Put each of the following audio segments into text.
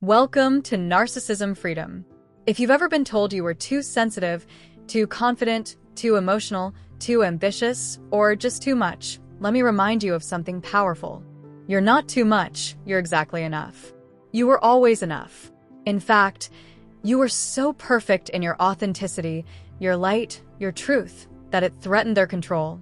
Welcome to Narcissism Freedom. If you've ever been told you were too sensitive, too confident, too emotional, too ambitious, or just too much, let me remind you of something powerful. You're not too much, you're exactly enough. You were always enough. In fact, you were so perfect in your authenticity, your light, your truth, that it threatened their control.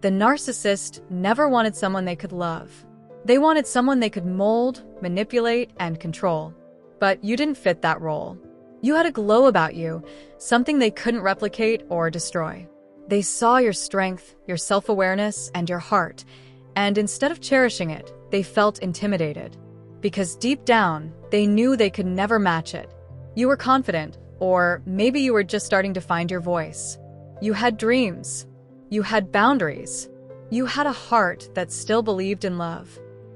The narcissist never wanted someone they could love. They wanted someone they could mold, manipulate, and control. But you didn't fit that role. You had a glow about you, something they couldn't replicate or destroy. They saw your strength, your self-awareness, and your heart, and instead of cherishing it, they felt intimidated. Because deep down, they knew they could never match it. You were confident, or maybe you were just starting to find your voice. You had dreams. You had boundaries. You had a heart that still believed in love.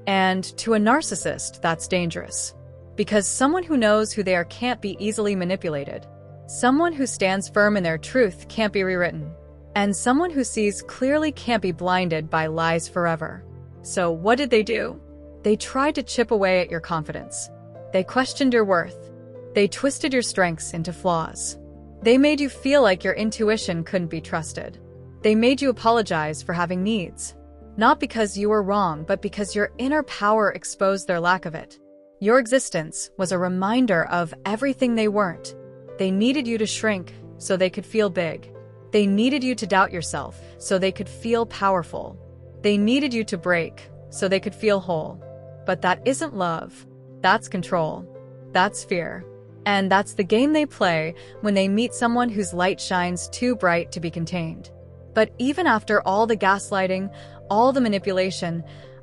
And to a narcissist, that's dangerous. Because someone who knows who they are can't be easily manipulated. Someone who stands firm in their truth can't be rewritten. And someone who sees clearly can't be blinded by lies forever. So what did they do? They tried to chip away at your confidence. They questioned your worth. They twisted your strengths into flaws. They made you feel like your intuition couldn't be trusted. They made you apologize for having needs. Not because you were wrong, but because your inner power exposed their lack of it. Your existence was a reminder of everything they weren't. They needed you to shrink so they could feel big. They needed you to doubt yourself so they could feel powerful. They needed you to break so they could feel whole. But that isn't love. That's control. That's fear. And that's the game they play when they meet someone whose light shines too bright to be contained. But even after all the gaslighting, all the manipulation,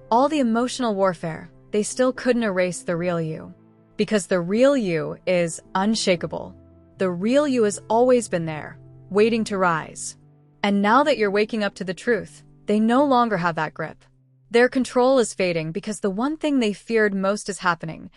all the emotional warfare, they still couldn't erase the real you. Because the real you is unshakable. The real you has always been there, waiting to rise. And now that you're waking up to the truth, they no longer have that grip. Their control is fading because the one thing they feared most is happening.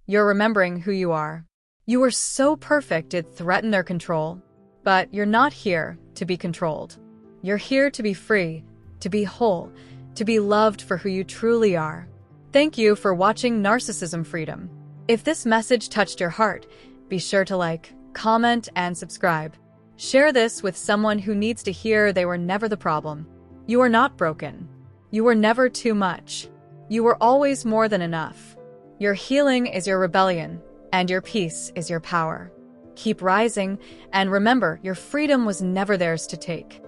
You're remembering who you are. You were so perfect it threatened their control. But you're not here to be controlled. You're here to be free, to be whole, to be loved for who you truly are. Thank you for watching Narcissism Freedom. If this message touched your heart, be sure to like, comment, and subscribe. Share this with someone who needs to hear they were never the problem. You are not broken. You were never too much. You were always more than enough. Your healing is your rebellion, and your peace is your power. Keep rising, and remember, your freedom was never theirs to take.